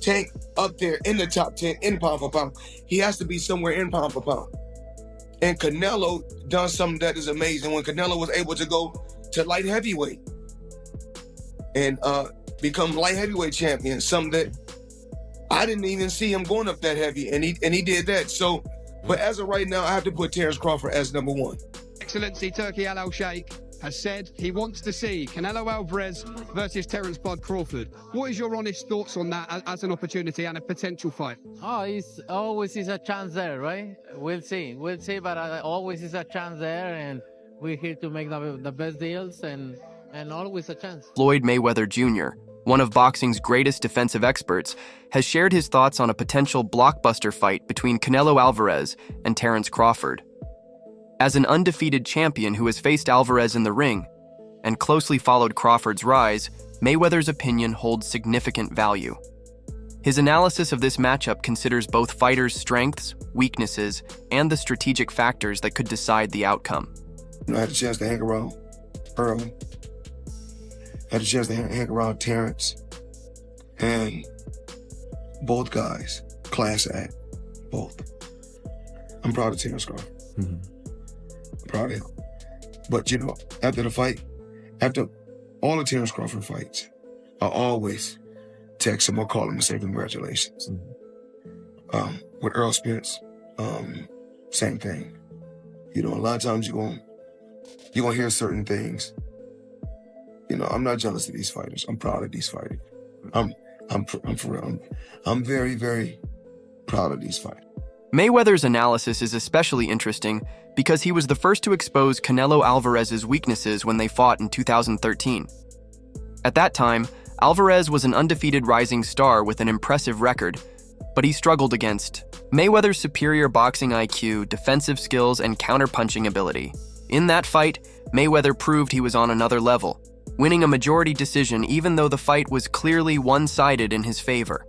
Tank up there in the top 10 in pound for pound. He has to be somewhere in pound for pound. And Canelo done something that is amazing when Canelo was able to go to light heavyweight and become light heavyweight champion, something that I didn't even see him going up that heavy, and he did that. So, but as of right now, I have to put Terence Crawford as number one. Excellency Turki Al Sheikh has said he wants to see Canelo Alvarez versus Terence Bud Crawford. What is your honest thoughts on that as an opportunity and a potential fight? Oh, it's always is a chance there, right? We'll see, but always is a chance there, and we're here to make the best deals, and always a chance. Floyd Mayweather Jr., one of boxing's greatest defensive experts, has shared his thoughts on a potential blockbuster fight between Canelo Alvarez and Terence Crawford. As an undefeated champion who has faced Alvarez in the ring and closely followed Crawford's rise, Mayweather's opinion holds significant value. His analysis of this matchup considers both fighters' strengths, weaknesses, and the strategic factors that could decide the outcome. I had a chance to hang around Earl. Had a chance to hang around Terence. And both guys, class act, both. I'm proud of Terence Crawford. I'm proud of him. But you know, after the fight, after all the Terence Crawford fights, I always text him or call him and say congratulations. With Earl Spence, same thing. You know, a lot of times you're gonna hear certain things. You know, I'm not jealous of these fighters. I'm proud of these fighters. I'm for real. I'm very, very proud of these fighters. Mayweather's analysis is especially interesting because he was the first to expose Canelo Alvarez's weaknesses when they fought in 2013. At that time, Alvarez was an undefeated rising star with an impressive record, but he struggled against Mayweather's superior boxing IQ, defensive skills, and counterpunching ability. In that fight, Mayweather proved he was on another level, winning a majority decision even though the fight was clearly one-sided in his favor.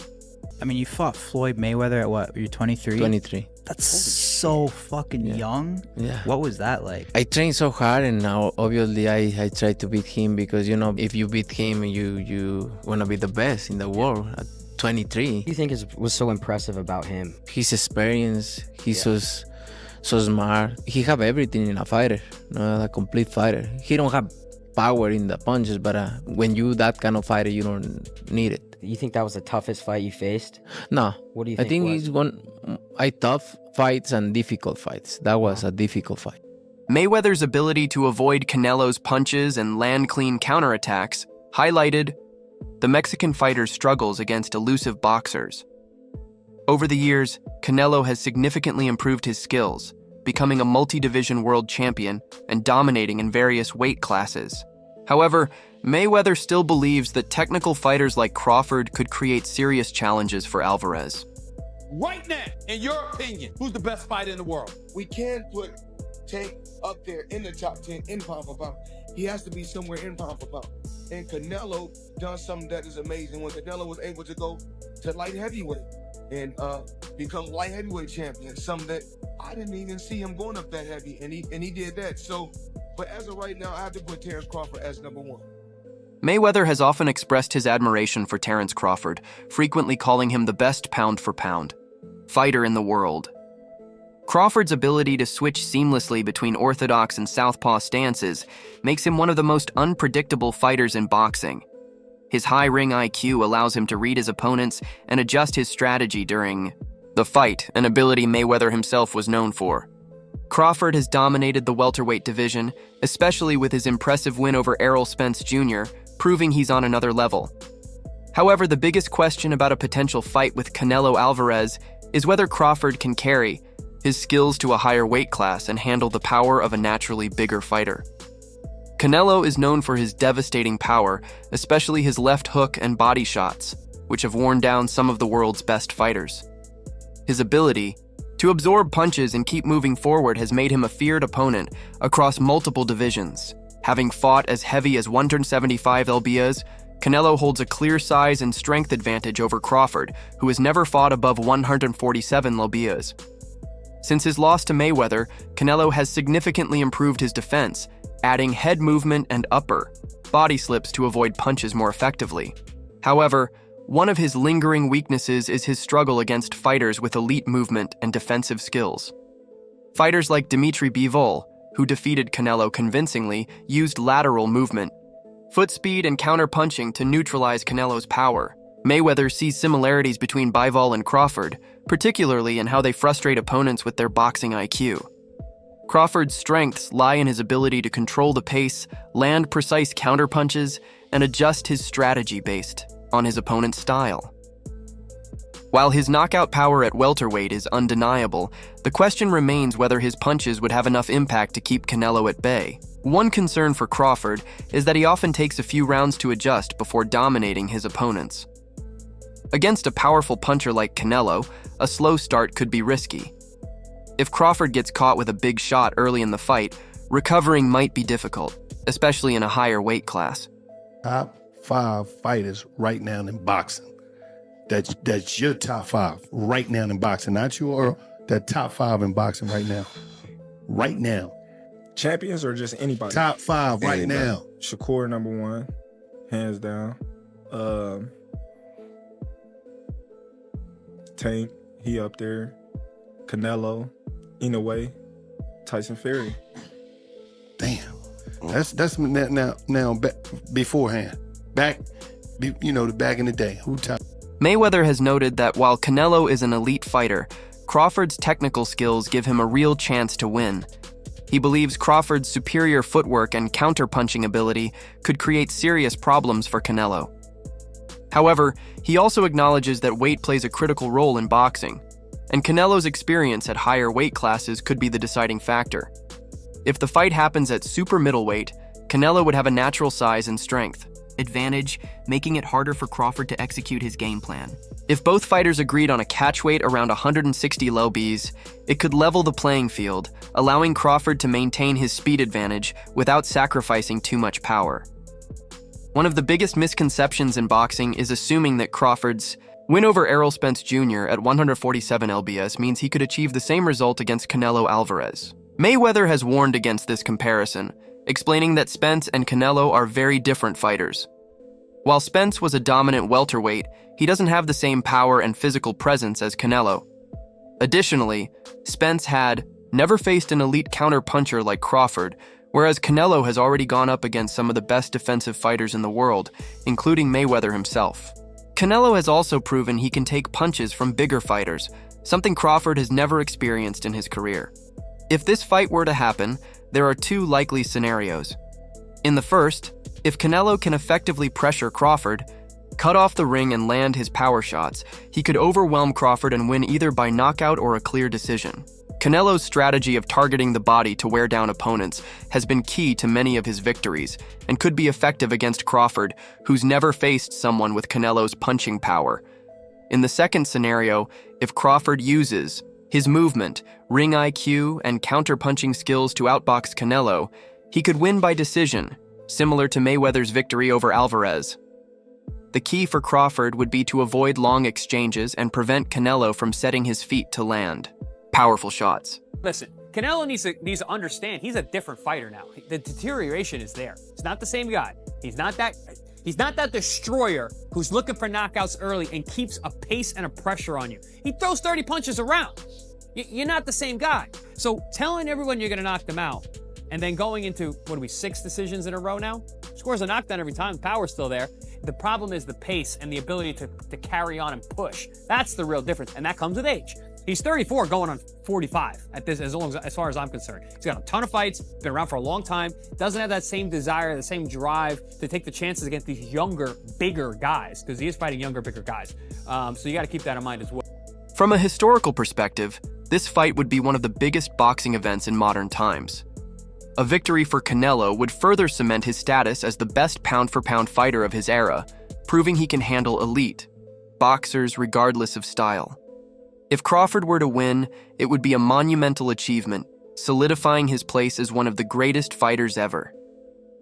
I mean, you fought Floyd Mayweather at what? You're 23? 23. That's so fucking young. Yeah. What was that like? I trained so hard, and now obviously I try to beat him because, you know, if you beat him, you want to be the best in the world at 23. What do you think was so impressive about him? His experience, he's so smart. He have everything in a fighter, a complete fighter. He don't have power in the punches, but when you that kind of fighter, you don't need it. You think that was the toughest fight you faced? No. What do you think? I think it's tough fights and difficult fights. That was a difficult fight. Mayweather's ability to avoid Canelo's punches and land clean counterattacks highlighted the Mexican fighter's struggles against elusive boxers. Over the years, Canelo has significantly improved his skills, becoming a multi-division world champion and dominating in various weight classes. However, Mayweather still believes that technical fighters like Crawford could create serious challenges for Alvarez. Right now, in your opinion, who's the best fighter in the world? We can't put Tank up there in the top 10 in pound for pound. He has to be somewhere in pound for pound. And Canelo done something that is amazing when Canelo was able to go to light heavyweight and become light heavyweight champion, something that I didn't even see him going up that heavy, and he did that. So, but as of right now, I have to put Terence Crawford as number one. Mayweather has often expressed his admiration for Terence Crawford, frequently calling him the best pound-for-pound fighter in the world. Crawford's ability to switch seamlessly between orthodox and southpaw stances makes him one of the most unpredictable fighters in boxing. His high ring IQ allows him to read his opponents and adjust his strategy during the fight, an ability Mayweather himself was known for. Crawford has dominated the welterweight division, especially with his impressive win over Errol Spence Jr., proving he's on another level. However, the biggest question about a potential fight with Canelo Alvarez is whether Crawford can carry his skills to a higher weight class and handle the power of a naturally bigger fighter. Canelo is known for his devastating power, especially his left hook and body shots, which have worn down some of the world's best fighters. His ability to absorb punches and keep moving forward has made him a feared opponent across multiple divisions. Having fought as heavy as 175 lbs, Canelo holds a clear size and strength advantage over Crawford, who has never fought above 147 lbs. Since his loss to Mayweather, Canelo has significantly improved his defense, adding head movement and upper body slips to avoid punches more effectively. However, one of his lingering weaknesses is his struggle against fighters with elite movement and defensive skills. Fighters like Dimitri Bivol, who defeated Canelo convincingly, used lateral movement, foot speed and counter-punching to neutralize Canelo's power. Mayweather sees similarities between Bivol and Crawford, particularly in how they frustrate opponents with their boxing IQ. Crawford's strengths lie in his ability to control the pace, land precise counterpunches, and adjust his strategy based on his opponent's style. While his knockout power at welterweight is undeniable, the question remains whether his punches would have enough impact to keep Canelo at bay. One concern for Crawford is that he often takes a few rounds to adjust before dominating his opponents. Against a powerful puncher like Canelo, a slow start could be risky. If Crawford gets caught with a big shot early in the fight, recovering might be difficult, especially in a higher weight class. Top 5 fighters right now in boxing. That's your top 5 right now in boxing. Not your, the top 5 in boxing right now. Right now. Champions or just anybody? Top 5 right Anybody. now. Shakur #1, hands down. Tank, he up there. Canelo, Inoue, Tyson Fury. Damn. That's now beforehand. Back, back in the day. Who top? Mayweather has noted that while Canelo is an elite fighter, Crawford's technical skills give him a real chance to win. He believes Crawford's superior footwork and counter-punching ability could create serious problems for Canelo. However, he also acknowledges that weight plays a critical role in boxing, and Canelo's experience at higher weight classes could be the deciding factor. If the fight happens at super middleweight, Canelo would have a natural size and strength advantage, making it harder for Crawford to execute his game plan. If both fighters agreed on a catch weight around 160 lbs, it could level the playing field, allowing Crawford to maintain his speed advantage without sacrificing too much power. One of the biggest misconceptions in boxing is assuming that Crawford's win over Errol Spence Jr. at 147 lbs means he could achieve the same result against Canelo Alvarez. Mayweather has warned against this comparison, explaining that Spence and Canelo are very different fighters. While Spence was a dominant welterweight, he doesn't have the same power and physical presence as Canelo. Additionally, Spence had never faced an elite counter-puncher like Crawford, whereas Canelo has already gone up against some of the best defensive fighters in the world, including Mayweather himself. Canelo has also proven he can take punches from bigger fighters, something Crawford has never experienced in his career. If this fight were to happen, there are 2 likely scenarios. In the first, if Canelo can effectively pressure Crawford, cut off the ring and land his power shots, he could overwhelm Crawford and win either by knockout or a clear decision. Canelo's strategy of targeting the body to wear down opponents has been key to many of his victories and could be effective against Crawford, who's never faced someone with Canelo's punching power. In the second scenario, if Crawford uses his movement, ring IQ, and counter-punching skills to outbox Canelo, he could win by decision, similar to Mayweather's victory over Alvarez. The key for Crawford would be to avoid long exchanges and prevent Canelo from setting his feet to land powerful shots. Listen, Canelo needs to understand he's a different fighter now. The deterioration is there. He's not the same guy. He's not that destroyer who's looking for knockouts early and keeps a pace and a pressure on you. He throws 30 punches around. You're not the same guy. So telling everyone you're going to knock them out and then going into, 6 decisions in a row now? Scores a knockdown every time. Power's still there. The problem is the pace and the ability to carry on and push. That's the real difference, and that comes with age. He's 34 going on 45 at this, as far as I'm concerned. He's got a ton of fights, been around for a long time, doesn't have that same desire, the same drive to take the chances against these younger, bigger guys, because he is fighting younger, bigger guys. So you got to keep that in mind as well. From a historical perspective, this fight would be one of the biggest boxing events in modern times. A victory for Canelo would further cement his status as the best pound-for-pound fighter of his era, proving he can handle elite boxers regardless of style. If Crawford were to win, it would be a monumental achievement, solidifying his place as one of the greatest fighters ever.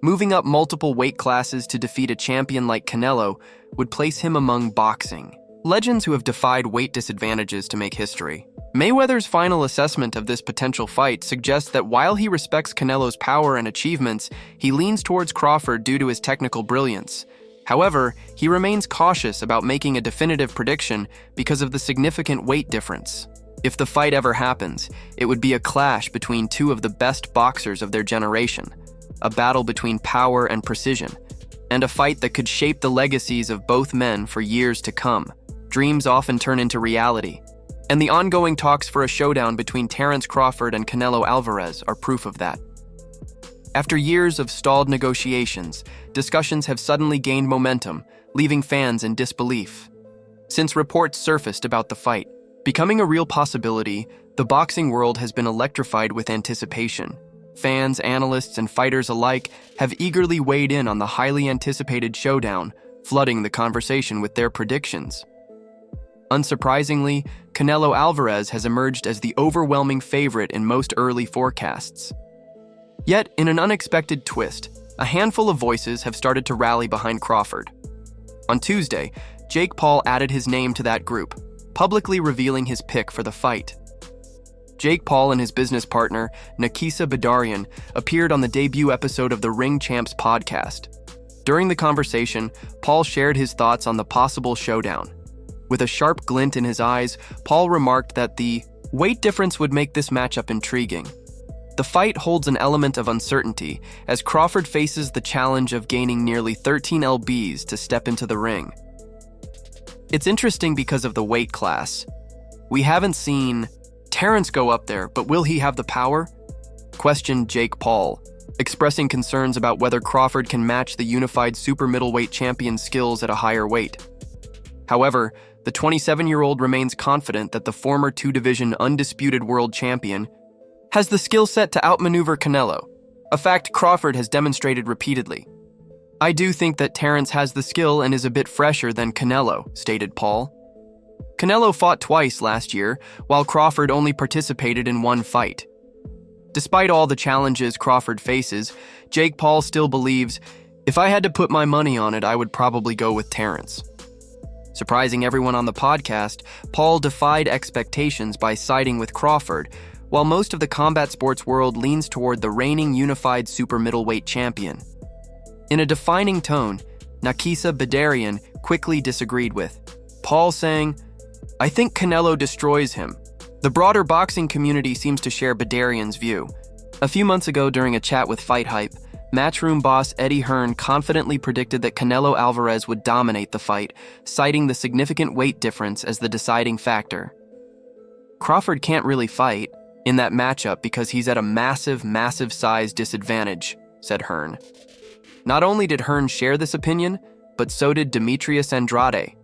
Moving up multiple weight classes to defeat a champion like Canelo would place him among boxing legends who have defied weight disadvantages to make history. Mayweather's final assessment of this potential fight suggests that while he respects Canelo's power and achievements, he leans towards Crawford due to his technical brilliance. However, he remains cautious about making a definitive prediction because of the significant weight difference. If the fight ever happens, it would be a clash between two of the best boxers of their generation, a battle between power and precision, and a fight that could shape the legacies of both men for years to come. Dreams often turn into reality, and the ongoing talks for a showdown between Terence Crawford and Canelo Alvarez are proof of that. After years of stalled negotiations, discussions have suddenly gained momentum, leaving fans in disbelief. Since reports surfaced about the fight becoming a real possibility, the boxing world has been electrified with anticipation. Fans, analysts, and fighters alike have eagerly weighed in on the highly anticipated showdown, flooding the conversation with their predictions. Unsurprisingly, Canelo Alvarez has emerged as the overwhelming favorite in most early forecasts. Yet, in an unexpected twist, a handful of voices have started to rally behind Crawford. On Tuesday, Jake Paul added his name to that group, publicly revealing his pick for the fight. Jake Paul and his business partner, Nakisa Badarian, appeared on the debut episode of the Ring Champs podcast. During the conversation, Paul shared his thoughts on the possible showdown. With a sharp glint in his eyes, Paul remarked that the weight difference would make this matchup intriguing. The fight holds an element of uncertainty, as Crawford faces the challenge of gaining nearly 13 lbs to step into the ring. It's interesting because of the weight class. We haven't seen Terence go up there, but will he have the power? Questioned Jake Paul, expressing concerns about whether Crawford can match the unified super middleweight champion's skills at a higher weight. However, the 27-year-old remains confident that the former two-division undisputed world champion has the skill set to outmaneuver Canelo, a fact Crawford has demonstrated repeatedly. I do think that Terence has the skill and is a bit fresher than Canelo, stated Paul. Canelo fought twice last year, while Crawford only participated in one fight. Despite all the challenges Crawford faces, Jake Paul still believes, if I had to put my money on it, I would probably go with Terence. Surprising everyone on the podcast, Paul defied expectations by siding with Crawford, while most of the combat sports world leans toward the reigning unified super middleweight champion. In a defining tone, Nakisa Badarian quickly disagreed with Paul, saying, I think Canelo destroys him. The broader boxing community seems to share Badarian's view. A few months ago during a chat with Fight Hype, Matchroom boss Eddie Hearn confidently predicted that Canelo Alvarez would dominate the fight, citing the significant weight difference as the deciding factor. Crawford can't really fight in that matchup because he's at a massive size disadvantage, said Hearn. Not only did Hearn share this opinion, but so did Demetrius Andrade.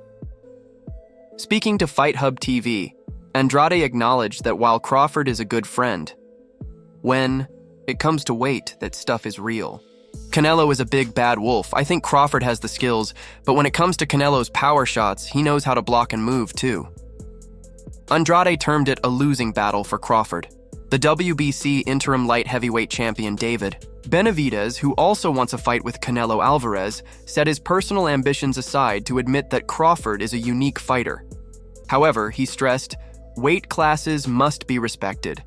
Speaking to Fight Hub TV, Andrade acknowledged that while Crawford is a good friend, when it comes to weight, that stuff is real. Canelo is a big bad wolf. I think Crawford has the skills, but when it comes to Canelo's power shots, he knows how to block and move too. Andrade termed it a losing battle for Crawford. The WBC interim light heavyweight champion David Benavidez, who also wants a fight with Canelo Alvarez, set his personal ambitions aside to admit that Crawford is a unique fighter. However, he stressed, weight classes must be respected.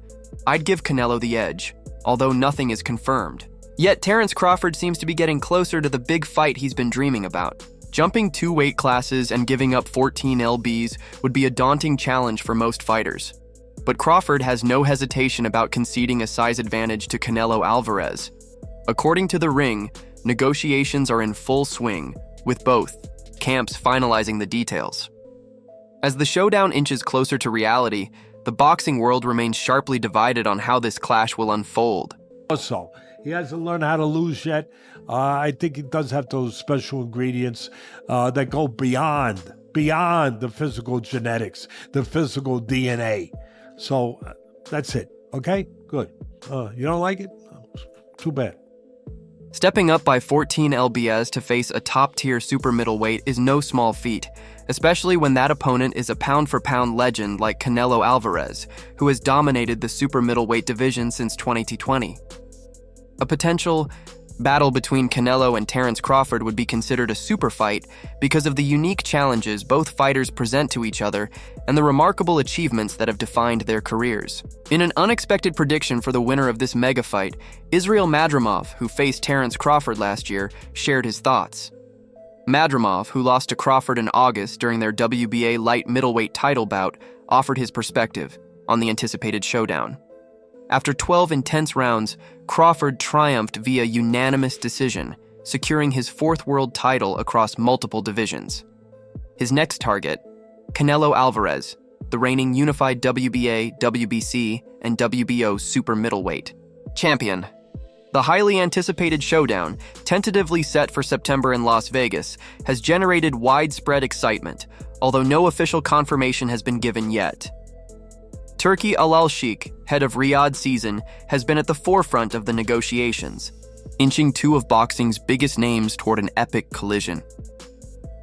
I'd give Canelo the edge, although nothing is confirmed. Yet Terence Crawford seems to be getting closer to the big fight he's been dreaming about. Jumping 2 weight classes and giving up 14 lbs would be a daunting challenge for most fighters. But Crawford has no hesitation about conceding a size advantage to Canelo Alvarez. According to The Ring, negotiations are in full swing, with both camps finalizing the details. As the showdown inches closer to reality, the boxing world remains sharply divided on how this clash will unfold. Also, he hasn't learned how to lose yet. I think he does have those special ingredients that go beyond the physical genetics, the physical DNA. So that's it. Okay, good. You don't like it? Too bad. Stepping up by 14 lbs to face a top-tier super middleweight is no small feat, especially when that opponent is a pound-for-pound legend like Canelo Alvarez, who has dominated the super middleweight division since 2020. A potential battle between Canelo and Terence Crawford would be considered a super fight because of the unique challenges both fighters present to each other and the remarkable achievements that have defined their careers. In an unexpected prediction for the winner of this mega fight, Israel Madrimov, who faced Terence Crawford last year, shared his thoughts. Madrimov, who lost to Crawford in August during their WBA light middleweight title bout, offered his perspective on the anticipated showdown. After 12 intense rounds, Crawford triumphed via unanimous decision, securing his fourth world title across multiple divisions. His next target, Canelo Alvarez, the reigning unified WBA, WBC, and WBO super middleweight champion. The highly anticipated showdown, tentatively set for September in Las Vegas, has generated widespread excitement, although no official confirmation has been given yet. Turki Al-Sheikh, head of Riyadh Season, has been at the forefront of the negotiations, inching two of boxing's biggest names toward an epic collision.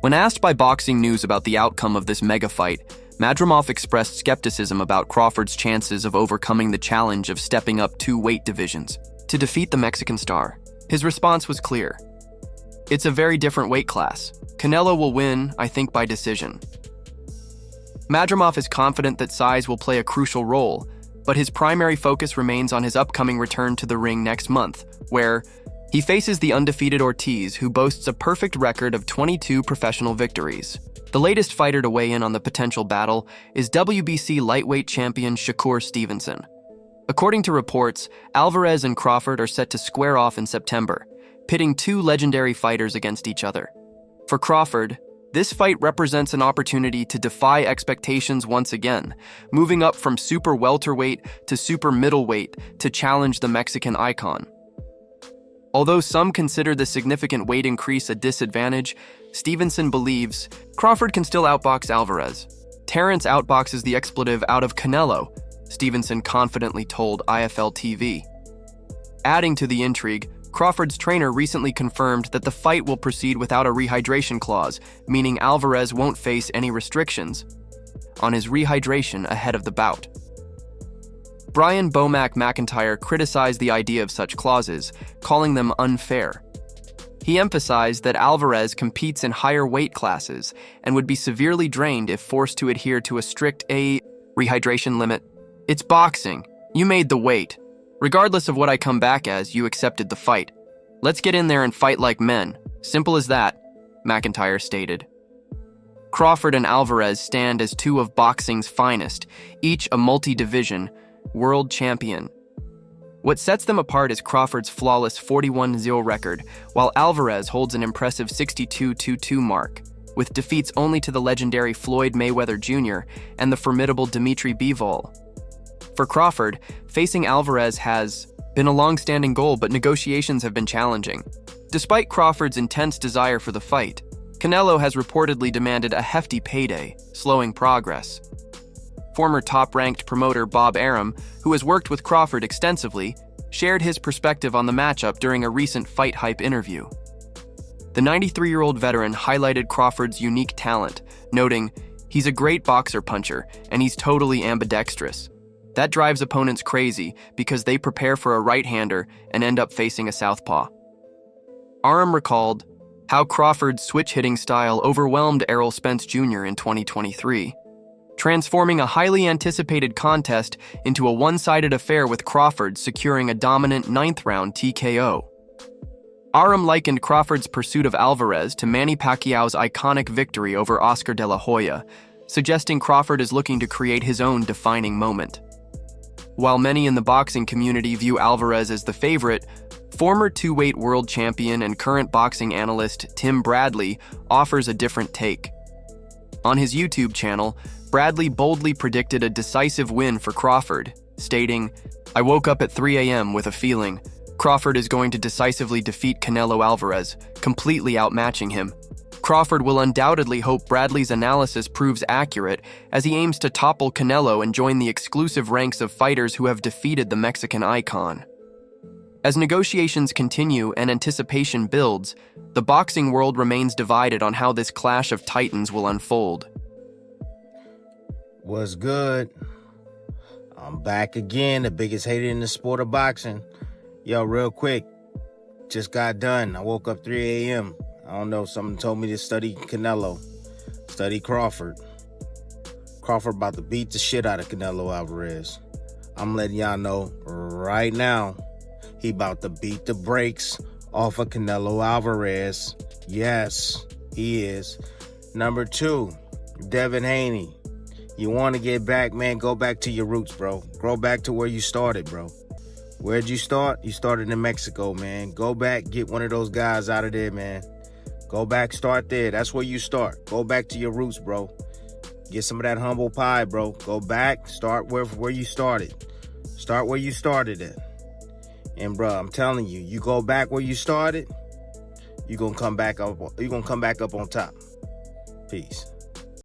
When asked by Boxing News about the outcome of this mega fight, Madrimov expressed skepticism about Crawford's chances of overcoming the challenge of stepping up 2 weight divisions to defeat the Mexican star. His response was clear. It's a very different weight class. Canelo will win, I think, by decision. Madrimov is confident that size will play a crucial role, but his primary focus remains on his upcoming return to the ring next month, where he faces the undefeated Ortiz, who boasts a perfect record of 22 professional victories. The latest fighter to weigh in on the potential battle is WBC lightweight champion Shakur Stevenson. According to reports, Alvarez and Crawford are set to square off in September, pitting 2 legendary fighters against each other. For Crawford, this fight represents an opportunity to defy expectations once again, moving up from super welterweight to super middleweight to challenge the Mexican icon. Although some consider the significant weight increase a disadvantage, Stevenson believes Crawford can still outbox Alvarez. Terrence outboxes the expletive out of Canelo, Stevenson confidently told IFL TV. Adding to the intrigue, Crawford's trainer recently confirmed that the fight will proceed without a rehydration clause, meaning Alvarez won't face any restrictions on his rehydration ahead of the bout. Brian Bomac McIntyre criticized the idea of such clauses, calling them unfair. He emphasized that Alvarez competes in higher weight classes and would be severely drained if forced to adhere to a strict rehydration limit. It's boxing. You made the weight. Regardless of what I come back as, you accepted the fight. Let's get in there and fight like men. Simple as that, McIntyre stated. Crawford and Alvarez stand as 2 of boxing's finest, each a multi-division world champion. What sets them apart is Crawford's flawless 41-0 record, while Alvarez holds an impressive 62-2-2 mark, with defeats only to the legendary Floyd Mayweather Jr. and the formidable Dimitri Bivol. For Crawford, facing Alvarez has been a long-standing goal, but negotiations have been challenging. Despite Crawford's intense desire for the fight, Canelo has reportedly demanded a hefty payday, slowing progress. Former top-ranked promoter Bob Arum, who has worked with Crawford extensively, shared his perspective on the matchup during a recent Fight Hype interview. The 93-year-old veteran highlighted Crawford's unique talent, noting, "He's a great boxer puncher, and he's totally ambidextrous. That drives opponents crazy because they prepare for a right-hander and end up facing a southpaw." Arum recalled how Crawford's switch-hitting style overwhelmed Errol Spence Jr. in 2023, transforming a highly anticipated contest into a one-sided affair with Crawford securing a dominant 9th-round TKO. Arum likened Crawford's pursuit of Alvarez to Manny Pacquiao's iconic victory over Oscar de la Hoya, suggesting Crawford is looking to create his own defining moment. While many in the boxing community view Alvarez as the favorite, former 2-weight world champion and current boxing analyst Tim Bradley offers a different take. On his YouTube channel, Bradley boldly predicted a decisive win for Crawford, stating, "I woke up at 3 a.m. with a feeling Crawford is going to decisively defeat Canelo Alvarez, completely outmatching him. Crawford will undoubtedly hope Bradley's analysis proves accurate as he aims to topple Canelo and join the exclusive ranks of fighters who have defeated the Mexican icon." As negotiations continue and anticipation builds, the boxing world remains divided on how this clash of titans will unfold. What's good? I'm back again, the biggest hater in the sport of boxing. Yo, real quick, just got done. I woke up 3 a.m. I don't know, someone told me to study Canelo, study Crawford. Crawford about to beat the shit out of Canelo Alvarez. I'm letting y'all know right now, he about to beat the brakes off of Canelo Alvarez. Yes, He is. Number 2, Devin Haney. You want to get back, man, go back to your roots, bro. Go back to where you started, bro. Where'd you start? You started in Mexico, man. Go back, get one of those guys out of there, man. Go back, start there. That's where you start. Go back to your roots, bro. Get some of that humble pie, bro. Go back, start where you started. Start where you started at. And bro, I'm telling you, you go back where you started, you're gonna come back up on top. Peace.